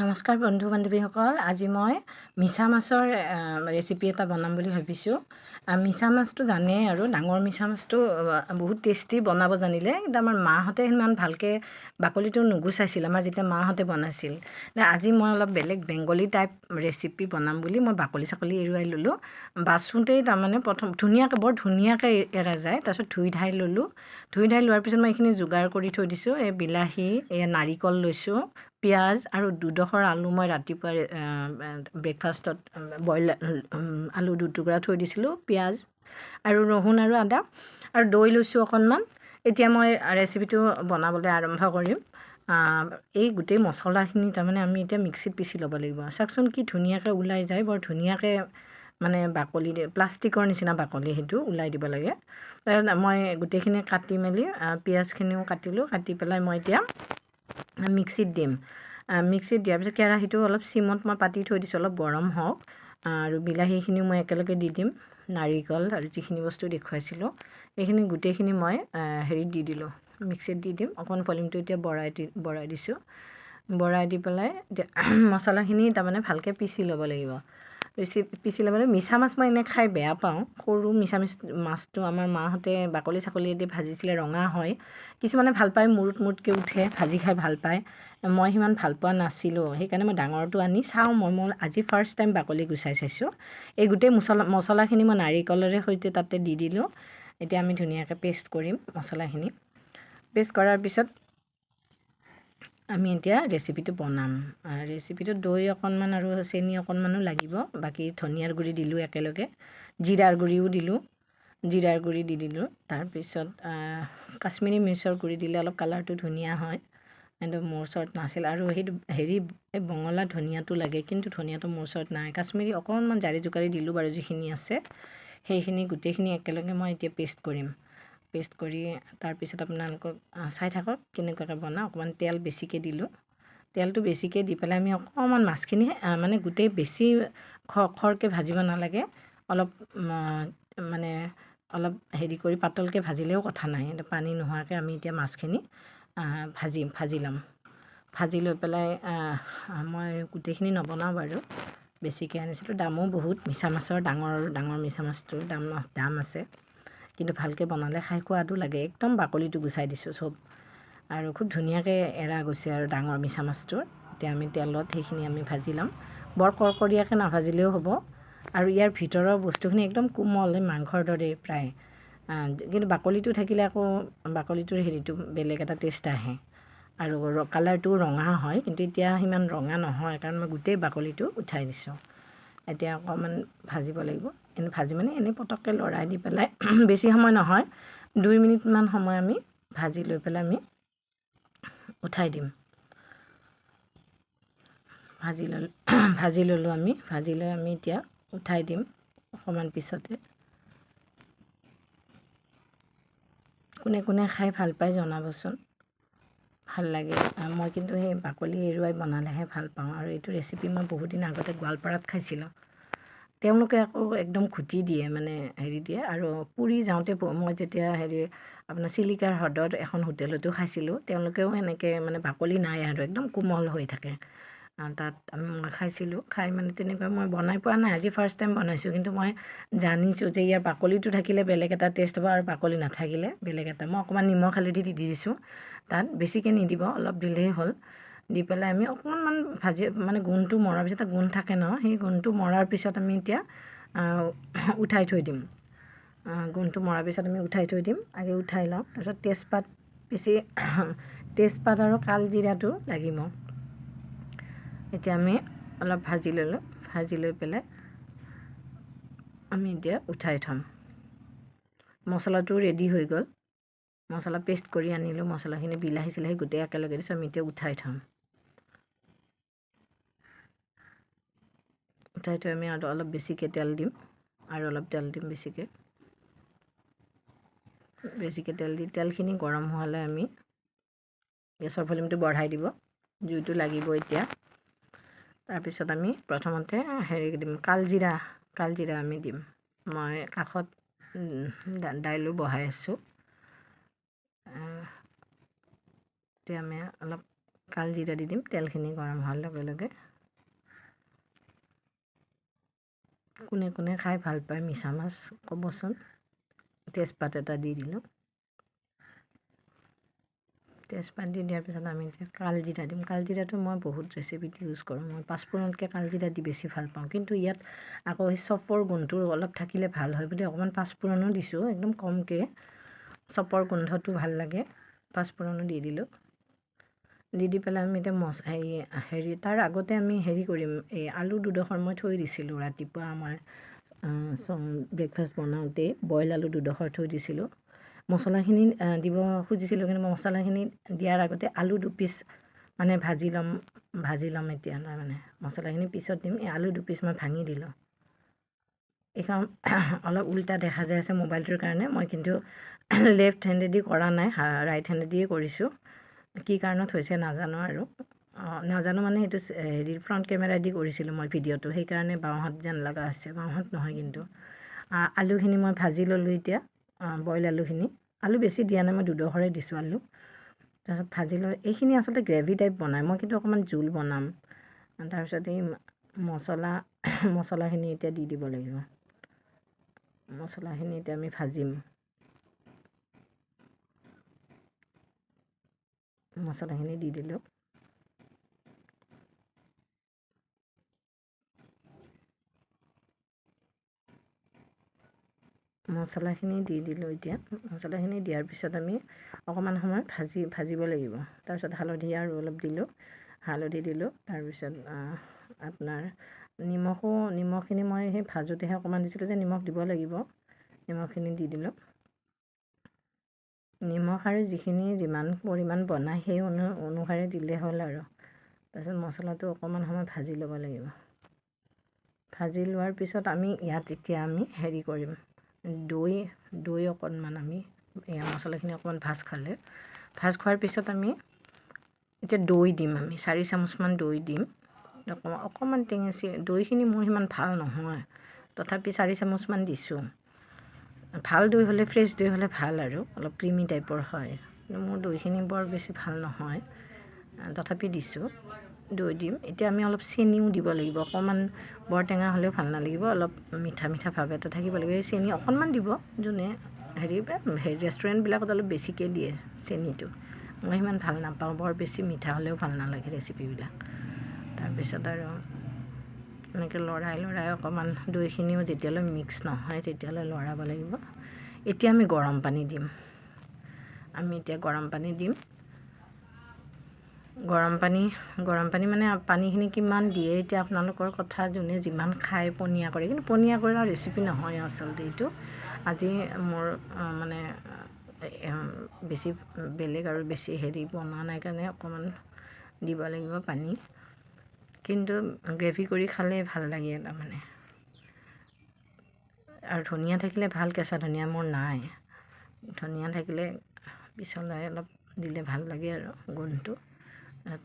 নমস্কাৰ বন্ধু বান্ধৱীসকল, আজি মই মিছা মাছৰ ৰেচিপি এটা বনাম বুলি ভাবিছোঁ। মিছা মাছটো জানেই আৰু ডাঙৰ মিছা মাছটো বহুত টেষ্টি বনাব জানিলে। কিন্তু আমাৰ মাহঁতে সিমান ভালকৈ বাকলিটো নুগুচাইছিল আমাৰ যেতিয়া মাহঁতে বনাইছিল। আজি মই অলপ বেলেগ বেংগলী টাইপ ৰেচিপি বনাম বুলি মই বাকলি চাকলি এৰুৱাই ল'লোঁ। বাচোঁতেই তাৰমানে প্ৰথম বৰ ধুনীয়াকৈ এৰা যায়। তাৰপিছত ধুই ধাই ল'লোঁ। ধুই ধাই লোৱাৰ পিছত মই এইখিনি যোগাৰ কৰি থৈ দিছোঁ। এই বিলাহী, নাৰিকল লৈছোঁ, পিঁয়াজ আৰু দুডোখৰ আলু মই ৰাতিপুৱা ব্ৰেকফাষ্টত বইল আলু দুটুকুৰা থৈ দিছিলোঁ, পিঁয়াজ আৰু ৰহুন আৰু আদা আৰু দৈ লৈছোঁ অকণমান। এতিয়া মই ৰেচিপিটো বনাবলৈ আৰম্ভ কৰিম। এই গোটেই মছলাখিনি তাৰমানে আমি এতিয়া মিক্সিত পিচি ল'ব লাগিব। চাওকচোন কি ধুনীয়াকৈ ওলাই যায়, বৰ ধুনীয়াকৈ মানে বাকলি প্লাষ্টিকৰ নিচিনা বাকলি সেইটো ওলাই দিব লাগে। মই গোটেইখিনি কাটি মেলি পিঁয়াজখিনিও কাটিলোঁ, কাটি পেলাই মই এতিয়া মিক্সিত দিম। মিক্সিত দিয়াৰ পিছত কেৰাহীটো অলপ চিমত মই পাতি থৈ দিছোঁ, অলপ গৰম হওক। আৰু বিলাহীখিনিও মই একেলগে দি দিম, নাৰিকল আৰু যিখিনি বস্তু দেখুৱাইছিলোঁ এইখিনি গোটেইখিনি মই হেৰিত দি দিলোঁ, মিক্সিত দি দিম। অকণ ভলিউমটো এতিয়া বঢ়াই দিছোঁ। বঢ়াই দি পেলাই এতিয়া মছলাখিনি তাৰমানে ভালকৈ পিচি ল'ব লাগিব। পিচি ল'বলৈ মিছা মাছ মই এনেই খাই বেয়া পাওঁ। সৰু মিছা মাছটো আমাৰ মাহঁতে বাকলি চাকলিয়েদি ভাজিছিলে, ৰঙা হয়। কিছুমানে ভাল পায়, মুৰুতকৈ উঠে, ভাজি খাই ভাল পায়। মই সিমান ভাল পোৱা নাছিলোঁ, সেইকাৰণে মই ডাঙৰটো আনি চাওঁ। মই আজি ফাৰ্ষ্ট টাইম বাকলি গুচাই চাইছোঁ। এই গোটেই মছলাখিনি মই নাৰিকলৰে সৈতে তাতে দি দিলোঁ। এতিয়া আমি ধুনীয়াকৈ পেষ্ট কৰিম মছলাখিনি। পেষ্ট কৰাৰ পিছত আমি এতিয়া ৰেচিপিটো বনাম। ৰেচিপিটোত দৈ অকণমান আৰু চেনি অকণমানো লাগিব। বাকী ধনিয়াৰ গুড়ি দিলোঁ একেলগে, জিৰাৰ গুড়িও দিলোঁ, জিৰাৰ গুড়ি দি দিলোঁ। তাৰপিছত কাশ্মীৰী মিৰ্চৰ গুড়ি দিলে অলপ কালাৰটো ধুনীয়া হয়, কিন্তু মোৰ ওচৰত নাছিল। আৰু হেৰি এই বঙলা ধনিয়াটো লাগে, কিন্তু ধনিয়াটো মোৰ ওচৰত নাই। কাশ্মীৰী অকণমান জাৰি জোকাৰি দিলোঁ বাৰু, যিখিনি আছে সেইখিনি গোটেইখিনি একেলগে মই এতিয়া পেষ্ট কৰিম। পেষ্ট কৰি তাৰপিছত আপোনালোকক চাই থাকক কেনেকুৱাকৈ বনাওঁ। অকণমান তেল বেছিকৈ দিলোঁ। তেলটো বেছিকৈ দি পেলাই আমি অকণমান মাছখিনি মানে গোটেই বেছি খৰকৈ ভাজিব নালাগে। অলপ মানে অলপ হেৰি কৰি পাতলকৈ ভাজিলেও কথা নাই, পানী নোহোৱাকৈ আমি এতিয়া মাছখিনি ভাজি ল'ম। ভাজি লৈ পেলাই মই গোটেইখিনি নবনাওঁ বাৰু, বেছিকৈ আনিছিলোঁ। দামো বহুত মিছা মাছৰ, ডাঙৰ মিছা মাছটোৰ দাম আছে। কিন্তু ভালকৈ বনালে খাই সোৱাদো লাগে। একদম বাকলিটো গুচাই দিছোঁ চব, আৰু খুব ধুনীয়াকৈ এৰা গৈছে আৰু ডাঙৰ মিছা মাছটোৰ। এতিয়া আমি তেলত সেইখিনি আমি ভাজি ল'ম। বৰ কৰকৰীয়াকৈ নাভাজিলেও হ'ব। আৰু ইয়াৰ ভিতৰৰ বস্তুখিনি একদম কোমল, মাংসৰ দৰেই প্ৰায়। কিন্তু বাকলিটো থাকিলে আকৌ বাকলিটোৰ হেৰিটো বেলেগ এটা টেষ্ট আহে, আৰু কালাৰটো ৰঙা হয়। কিন্তু এতিয়া সিমান ৰঙা নহয়, কাৰণ মই গোটেই বাকলিটো উঠাই দিছোঁ। এতিয়া অকণমান ভাজিব লাগিব। ভাজি মানে এনেই পটককৈ লৰাই দি পেলাই বেছি সময় নহয়, 2 মিনিটমান সময় আমি ভাজি লৈ পেলাই আমি উঠাই দিম। ভাজি ল'লোঁ আমি। ভাজি লৈ আমি এতিয়া উঠাই দিম অকণমান পিছতে। কোনে কোনে খাই ভাল পায় জনাবচোন, ভাল লাগে। মই কিন্তু সেই বাকলি এৰুৱাই বনালেহে ভাল পাওঁ। আৰু এইটো ৰেচিপি মই বহুত দিন আগতে গোৱালপাৰাত খাইছিলোঁ। তেওঁলোকে আকৌ একদম ঘুটি দিয়ে, মানে হেৰি দিয়ে। আৰু পুৰি যাওঁতে মই যেতিয়া আপোনাৰ চিলিকাৰ হ্ৰদত এখন হোটেলতো খাইছিলোঁ, তেওঁলোকেও এনেকৈ মানে বাকলি নাই আৰু একদম কোমল হৈ থাকে। তাত মই খাইছিলোঁ। খাই মানে তেনেকুৱা মই বনাই পোৱা নাই, আজি ফাৰ্ষ্ট টাইম বনাইছোঁ। কিন্তু মই জানিছোঁ যে ইয়াৰ বাকলিটো থাকিলে বেলেগ এটা টেষ্ট হ'ব, আৰু বাকলি নাথাকিলে বেলেগ এটা। মই অকণমান নিমখ হালধি দি দিছোঁ তাত, বেছিকৈ নিদিব, অলপ দিলেই হ'ল। দি পেলাই আমি অকণমান মানে গোন্ধটো মৰাৰ পিছত, এটা গোন্ধ থাকে ন, সেই গোন্ধটো মৰাৰ পিছত আমি এতিয়া উঠাই থৈ দিম। গোন্ধটো মৰাৰ পিছত আমি উঠাই থৈ দিম। আগে উঠাই লওঁ। তাৰপিছত তেজপাত আৰু কালজিৰাটো লাগিব। এতিয়া আমি অলপ ভাজি ল'লোঁ। ভাজি লৈ পেলাই আমি এতিয়া উঠাই থ'ম। মছলাটো ৰেডি হৈ গ'ল। মছলা পেষ্ট কৰি আনিলোঁ। মছলাখিনি বিলাহী চিলাহী গোটেই একেলগে দিছোঁ। আমি এতিয়া উঠাই থ'ম। উঠাই থৈ আমি আৰু অলপ বেছিকৈ তেল দিম, আৰু অলপ তেল দিম বেছিকৈ তেল দি তেলখিনি গৰম হোৱালৈ আমি গেছৰ ভলিউমটো বঢ়াই দিব। জুইটো লাগিব এতিয়া। তাৰপিছত আমি প্ৰথমতে হেৰি দিম, কালজিৰা আমি দিম। মই কাষত দাইলো বহাই আছোঁ। এতিয়া আমি অলপ কালজিৰা দি দিম। তেলখিনি গৰম হোৱাৰ লগে লগে কোনে কোনে খাই ভাল পায় মিছা মাছ ক'বচোন। তেজপাত এটা দি দিলোঁ। তেজপাত দি দিয়াৰ পিছত আমি এতিয়া কালজিৰা দিম। কালজিৰাটো মই বহুত ৰেচিপিত ইউজ কৰোঁ। মই পাঁচফোৰণতকৈ কালজিৰা দি বেছি ভাল পাওঁ, কিন্তু ইয়াত আকৌ সেই চপৰ গোন্ধটো অলপ থাকিলে ভাল হয় বুলি অকণমান পাঁচফোৰণো দিছোঁ, একদম কমকৈ। চপৰ গোন্ধটো ভাল লাগে, পাঁচফোৰণো দি দিলোঁ। দি পেলাই আমি এতিয়া হেৰি তাৰ আগতে আমি হেৰি কৰিম, এই আলু দুডোখৰ মই থৈ দিছিলোঁ ৰাতিপুৱা আমাৰ ব্ৰেকফাষ্ট বনাওঁতেই বইল আলু দুডোখৰ থৈ দিছিলোঁ। মছলাখিনি দিব খুজিছিলোঁ, কিন্তু মছলাখিনি দিয়াৰ আগতে আলু দুপিচ মানে ভাজি ল'ম এতিয়া। তাৰমানে মছলাখিনি পিছত দিম। এই আলু দুপিচ মই ভাঙি দিলোঁ। এইখন অলপ উল্টা দেখা যাই আছে মোবাইলটোৰ কাৰণে, মই কিন্তু লেফ্ট হেণ্ডেদি কৰা নাই, ৰাইট হেণ্ডেদিয়ে কৰিছোঁ। কি কাৰণত হৈছে নাজানো আৰু নাজানো মানে এইটো হেৰি ফ্ৰণ্ট কেমেৰা দি কৰিছিলোঁ মই ভিডিঅ'টো, সেইকাৰণে বাওঁহাত যেন লগা হৈছে। বাওঁহাত নহয় কিন্তু। আলুখিনি মই ভাজি ল'লোঁ এতিয়া, বইল আলুখিনি। আলু বেছি দিয়া নাই, মই দুডোখৰে দিছোঁ আলু। তাৰপিছত ভাজি লৈ এইখিনি আচলতে গ্ৰেভি টাইপ বনায়, মই কিন্তু অকণমান জোল বনাম। তাৰপিছত এই মছলাখিনি এতিয়া দি দিব লাগিব। মছলাখিনি এতিয়া আমি ভাজিম। মছলাখিনি দি দিলোঁ। মছলাখিনি দি দিলোঁ এতিয়া। মছলাখিনি দিয়াৰ পিছত আমি অকণমান সময় ভাজিব লাগিব। তাৰপিছত হালধি আৰু অলপ দিলোঁ, হালধি দিলোঁ। তাৰপিছত আপোনাৰ নিমখখিনি মই সেই ভাজোঁতেহে অকণমান দিছিলোঁ যে নিমখ দিব লাগিব। নিমখখিনি দি দিলোঁ। নিমখ আৰু যিমান পৰিমাণ বনায় সেই অনুসাৰে দিলে হ'ল আৰু। তাৰপিছত মছলাটো অকণমান সময় ভাজি ল'ব লাগিব। ভাজি লোৱাৰ পিছত আমি ইয়াত এতিয়া আমি হেৰি কৰিম, দৈ অকণমান আমি মছলাখিনি অকণমান ভাজ খোৱাৰ পিছত আমি এতিয়া দৈ দিম। আমি 4 চামুচমান দৈ দিম। অকণমান টেঙেচি দৈখিনি মোৰ সিমান ভাল নহয়, তথাপি 4 চামুচমান দিছোঁ। ভাল দৈ হ'লে, ফ্ৰেছ দৈ হ'লে ভাল আৰু অলপ ক্ৰিমি টাইপৰ হয়। মোৰ দৈখিনি বৰ বেছি ভাল নহয়, তথাপি দিছোঁ। দৈ দিম। এতিয়া আমি অলপ চেনিও দিব লাগিব। অকণমান বৰ টেঙা হ'লেও ভাল নালাগিব, অলপ মিঠা ভাৱ এটা থাকিব লাগিব। এই চেনি অকণমান দিব, যোনে হেৰি ৰেষ্টুৰেণ্টবিলাকত অলপ বেছিকৈ দিয়ে চেনিটো। মই সিমান ভাল নাপাওঁ, বৰ বেছি মিঠা হ'লেও ভাল নালাগে ৰেচিপিবিলাক। তাৰপিছত আৰু এনেকৈ লৰাই অকণমান দৈখিনিও যেতিয়ালৈ মিক্স নহয় তেতিয়ালৈ লৰাব লাগিব। এতিয়া আমি গৰম পানী দিম। গৰম পানী মানে পানীখিনি কিমান দিয়ে এতিয়া আপোনালোকৰ কথা, যোনে যিমান খায় পনীয়া কৰে। কিন্তু পনীয়া কৰা ৰেচিপি নহয় আচলতে এইটো। আজি মোৰ মানে বেছি বেলেগ আৰু বেছি হেৰি বনোৱা নাই কাৰণে অকণমান দিব লাগিব পানী। কিন্তু গ্ৰেভি কৰি খালে ভাল লাগে তাৰমানে। আৰু ধনিয়া থাকিলে ভাল, কেঁচা ধনিয়া মোৰ নাই। ধনিয়া থাকিলে পিছলৈ অলপ দিলে ভাল লাগে আৰু গোন্ধটো।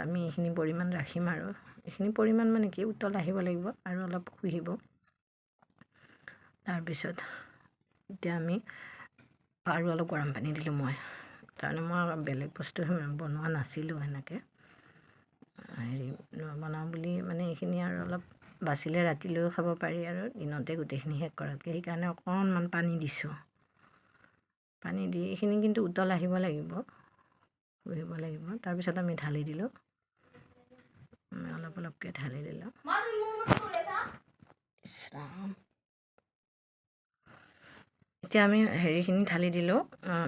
আমি এইখিনি পৰিমাণ ৰাখিম আৰু এইখিনি পৰিমাণ মানে কি, উতল আহিব লাগিব আৰু অলপ শুহিব। তাৰপিছত এতিয়া আমি আৰু অলপ গৰম পানী দিলোঁ মই, তাৰমানে মই বেলেগ বস্তু বনোৱা নাছিলোঁ সেনেকৈ। হেৰি বনাওঁ বুলি মানে এইখিনি আৰু অলপ বাচিলে ৰাতিলৈও খাব পাৰি আৰু দিনতে গোটেইখিনি শেষ কৰাতকৈ, সেইকাৰণে অকণমান পানী দিছোঁ। পানী দি এইখিনি কিন্তু উতল আহিব লাগিব, শুহিব লাগিব। তাৰপিছত আমি ঢালি দিলোঁ, অলপকৈ ঢালি দিলোঁ। এতিয়া আমি হেৰিখিনি ঢালি দিলোঁ,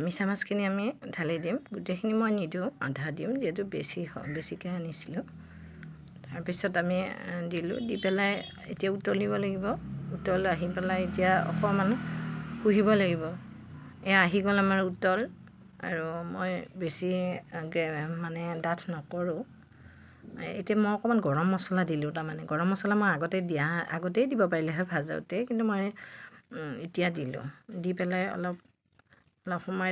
মিছা মাছখিনি আমি ঢালি দিম। গোটেইখিনি মই নিদিওঁ, আধা দিম, যিহেতু বেছিকৈ আনিছিলোঁ। তাৰপিছত আমি দিলোঁ, দি পেলাই এতিয়া উতলিব লাগিব। উতল আহি পেলাই এতিয়া অকণমান শুহিব লাগিব। আহি গ'ল আমাৰ উতল, আৰু মই বেছি মানে ডাঠ নকৰোঁ। এতিয়া মই অকণমান গৰম মছলা দিলোঁ। তাৰমানে গৰম মছলা মই আগতেই দিব পাৰিলে হয় ভাজোঁতে, কিন্তু মই এতিয়া দিলোঁ। দি পেলাই অলপ সময়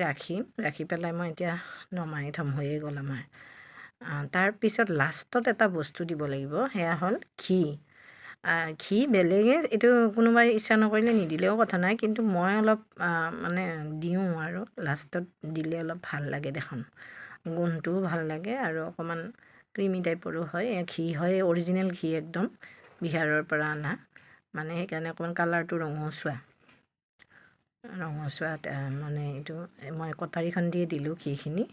ৰাখি পেলাই মই এতিয়া নমাই থ'ম, হৈয়ে গ'ল আমাৰ। তাৰপিছত লাষ্টত এটা বস্তু দিব লাগিব, সেয়া হ'ল ঘি। বেলেগে এইটো কোনোবাই ইচ্ছা নকৰিলে নিদিলেও কথা নাই, কিন্তু মই অলপ মানে দিওঁ আৰু লাষ্টত দিলে অলপ ভাল লাগে দেখোন, গোন্ধটোও ভাল লাগে আৰু অকণমান ক্ৰিমি টাইপৰো হয়, ঘি হয়, অৰিজিনেল ঘি একদম বিহাৰৰ পৰা অনা, মানে সেইকাৰণে অকণমান কালাৰটো ৰঙচুৱা মানে এইটো মই কটাৰীখন দিয়ে দিলোঁ ঘিখিনি।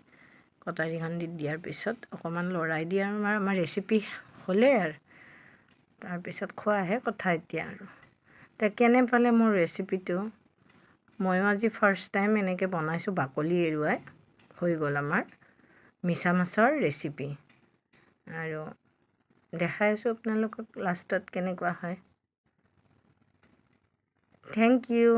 কটাৰীখন দিয়াৰ পিছত অকণমান লৰাই দি আৰু আমাৰ ৰেচিপি হ'লে আৰু তাৰপিছত খোৱাহে কথা এতিয়া আৰু। কেনে পালে মোৰ ৰেচিপিটো? ময়ো আজি ফাৰ্ষ্ট টাইম এনেকৈ বনাইছোঁ, বাকলি এৰুৱাই। হৈ গ'ল আমাৰ মিছা মাছৰ ৰেচিপি, আৰু দেখাই আছোঁ আপোনালোকক লাষ্টত কেনেকুৱা হয়। Thank U.